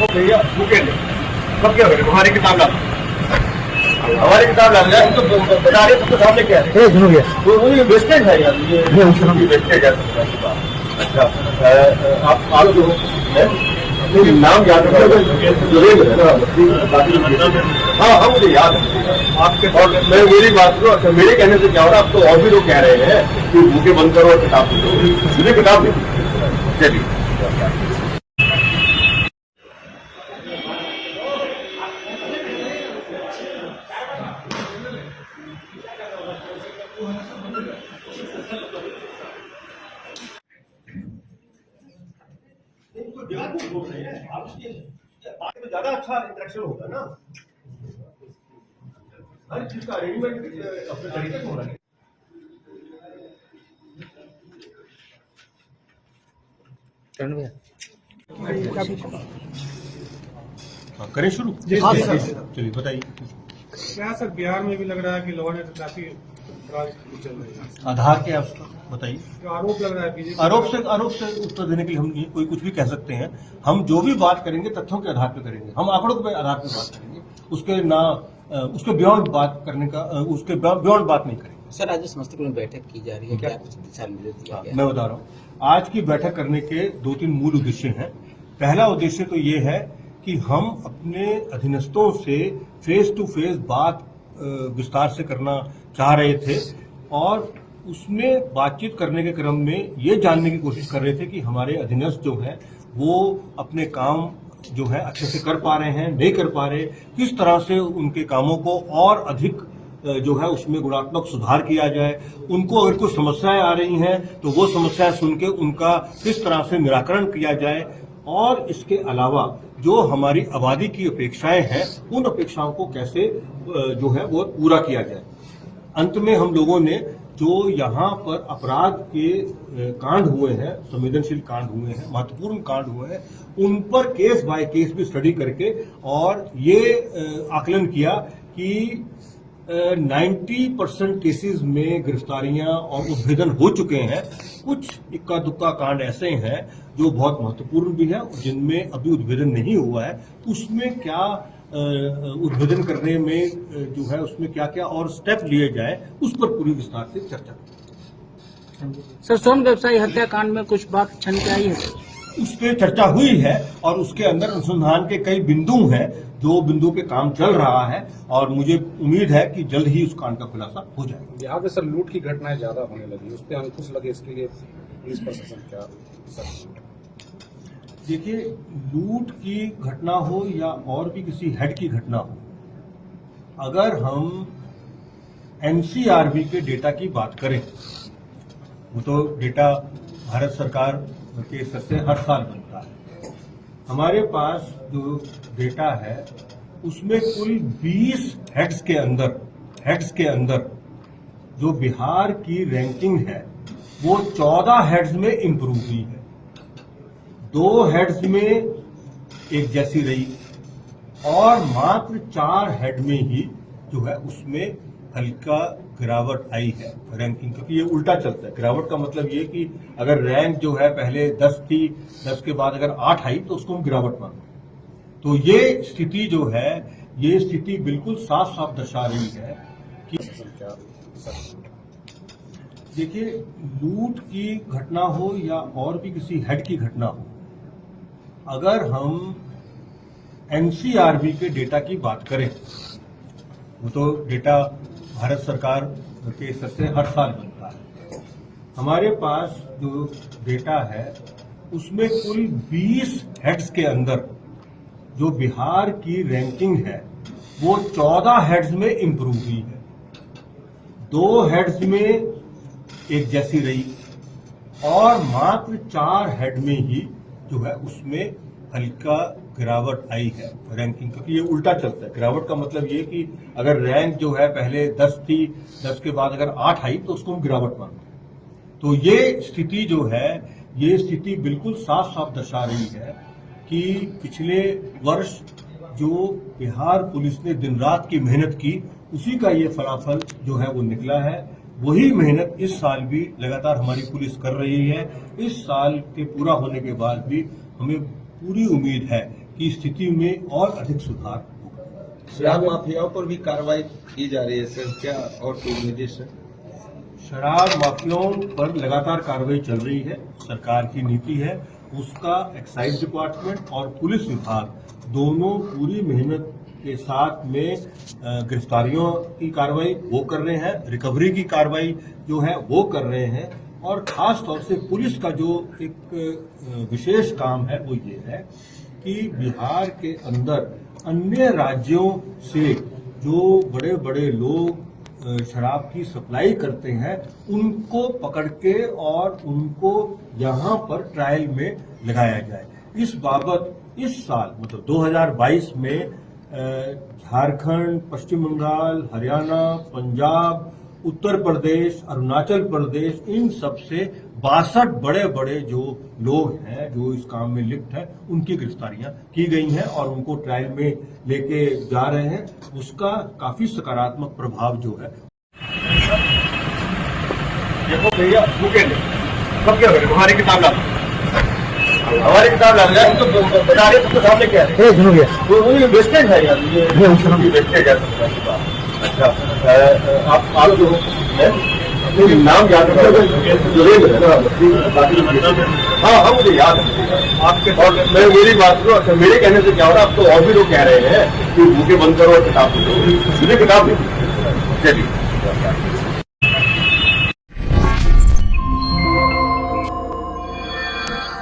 भैया रुके नहीं, सब क्या करें, हमारी किताब ला, हमारी किताब ला जाए तो बता रहे सबके सामने क्या है, तो ये वेस्टेज है यार, ये वेस्टेज है। अच्छा आप जो है नाम याद रखो, हाँ हाँ मुझे याद है आपके, और मैं मेरी बात करो, अच्छा मेरे कहने से क्या हो रहा है, अब तो और भी लोग कह रहे हैं कि बुके बंद करो और किताब दो, मुझे किताब नहीं, चलिए। बोल रहे हैं आप, बात में ज्यादा अच्छा इंटरेक्शन होगा ना, हर चीज का अरेंजमेंट अपने तरीके से हो रहा है। करें शुरू, चलिए बताइए। क्या सर बिहार में भी लग रहा है कि लोगों ने तो काफी चल रही है, आधार के आप बताइए। आरोप लग रहा है बीजेपी, आरोप से उत्तर देने के लिए हम कोई कुछ भी कह सकते हैं। हम जो भी बात करेंगे तथ्यों के आधार पर करेंगे, हम आंकड़ों के आधार पर बात करेंगे, उसके बियॉन्ड बात करने का, उसके बियॉन्ड बात नहीं करेंगे। सर आज समस्तीपुर में बैठक की जा रही है, क्या कुछ दिशा निर्देश दिया गया? मैं बता रहा हूँ, आज की बैठक करने के 2-3 मूल उद्देश्य हैं। पहला उद्देश्य तो ये है कि हम अपने अधीनस्थों से फेस टू फेस बात विस्तार से करना चाह रहे थे, और उसमें बातचीत करने के क्रम में ये जानने की कोशिश कर रहे थे कि हमारे अधीनस्थ जो है वो अपने काम जो है अच्छे से कर पा रहे हैं, नहीं कर पा रहे, किस तरह से उनके कामों को और अधिक जो है उसमें गुणात्मक सुधार किया जाए, उनको अगर कोई समस्याएं आ रही हैं तो वो समस्याएं सुन के उनका किस तरह से निराकरण किया जाए, और इसके अलावा जो हमारी आबादी की अपेक्षाएं हैं उन अपेक्षाओं को कैसे जो है वो पूरा किया जाए। अंत में हम लोगों ने जो यहाँ पर अपराध के कांड हुए हैं, संवेदनशील कांड हुए हैं, महत्वपूर्ण कांड हुए हैं, उन पर केस बाय केस भी स्टडी करके और ये आकलन किया कि 90% केसेस में गिरफ्तारियां और उद्भेदन हो चुके हैं। कुछ इक्का दुक्का कांड ऐसे हैं जो बहुत महत्वपूर्ण भी है और जिनमें अभी उद्भेदन नहीं हुआ है, उसमें क्या उद्भेदन करने में जो है उसमें क्या क्या और स्टेप लिए जाए, उस पर पूरी विस्तार से चर्चा। सर स्वर्ण व्यवसायी हत्याकांड में कुछ बात छन के आई है, उस पर चर्चा हुई है और उसके अंदर अनुसंधान के कई बिंदु हैं, जो बिंदु पे काम चल रहा है, और मुझे उम्मीद है कि जल्द ही उस कांड का खुलासा हो जाएगा। बिहार में सर लूट की घटनाएं ज्यादा होने लगी, उस पर अंकुश लगे, इसके लिए पुलिस प्रशासन क्या सर? देखिए, लूट की घटना हो या और भी किसी हेड की घटना हो, अगर हम एनसीआरबी के डेटा की बात करें, वो तो डेटा भारत सरकार के स्तर से हर साल बनता है। हमारे पास जो डेटा है उसमें कुल 20 हेड्स के अंदर जो बिहार की रैंकिंग है वो 14 हेड्स में इंप्रूव हुई है, 2 हेड्स में एक जैसी रही, और मात्र 4 हेड में ही जो है उसमें हल्का गिरावट आई है रैंकिंग, क्योंकि ये उल्टा चलता है। गिरावट का मतलब ये कि अगर रैंक जो है पहले 10 थी, 10 के बाद अगर 8 आई तो उसको हम गिरावट मानते हैं। तो ये स्थिति जो है, ये स्थिति बिल्कुल साफ साफ दर्शा रही है कि देखिए, लूट की घटना हो या और भी किसी हेड की घटना हो, अगर हम एनसीआरबी के डेटा की बात करें, वो तो डेटा भारत सरकार के स्तर से हर साल बनता है। हमारे पास जो डेटा है उसमें कुल 20 हेड्स के अंदर जो बिहार की रैंकिंग है वो 14 हेड्स में इंप्रूव हुई है, 2 हेड्स में एक जैसी रही, और मात्र 4 हेड में ही जो है उसमें हल्का गिरावट आई है रैंकिंग, क्योंकि ये उल्टा चलता है। गिरावट का मतलब ये कि अगर रैंक जो है पहले 10 थी, 10 के बाद अगर 8 आई तो उसको हम गिरावट मानते हैं। तो ये स्थिति जो है, ये स्थिति बिल्कुल साफ साफ दर्शा रही है कि पिछले वर्ष जो बिहार पुलिस ने दिन रात की मेहनत की, उसी का ये फलाफल जो है वो निकला है। वही मेहनत इस साल भी लगातार हमारी पुलिस कर रही है। इस साल के पूरा होने के बाद भी हमें पूरी उम्मीद है की स्थिति में और अधिक सुधार होगा। शराब माफियाओं पर भी कार्रवाई की जा रही है सर, क्या और कोई निर्देश है? शराब माफियाओं पर लगातार कार्रवाई चल रही है, सरकार की नीति है, उसका एक्साइज डिपार्टमेंट और पुलिस विभाग दोनों पूरी मेहनत के साथ में गिरफ्तारियों की कार्रवाई वो कर रहे हैं, रिकवरी की कार्रवाई जो है वो कर रहे हैं, और खास तौर से पुलिस का जो एक विशेष काम है वो ये है कि बिहार के अंदर अन्य राज्यों से जो बड़े बड़े लोग शराब की सप्लाई करते हैं उनको पकड़ के और उनको यहाँ पर ट्रायल में लगाया जाए। इस बाबत इस साल मतलब 2022 में झारखंड, पश्चिम बंगाल, हरियाणा, पंजाब, उत्तर प्रदेश, अरुणाचल प्रदेश, इन सब से 62 बड़े बड़े जो लोग हैं जो इस काम में लिप्त हैं उनकी गिरफ्तारियां की गई हैं और उनको ट्रायल में लेके जा रहे हैं। उसका काफी सकारात्मक प्रभाव जो है। देखो भैया रुकेंगे सब क्या करें, हमारी किताब ला हमारी किताब ला रहे तो बता रहे सबके सामने क्या है वो वेस्टेज है यार, ये वेस्टेज है। अच्छा आप जो नाम याद रखो, हाँ हाँ मुझे याद है आपके। और मैं मेरी बात करो, अच्छा मेरे कहने से क्या हो रहा है, अब तो और भी लोग कह रहे हैं कि बुके बंद करो और किताब दो, मुझे किताब दे चलिए।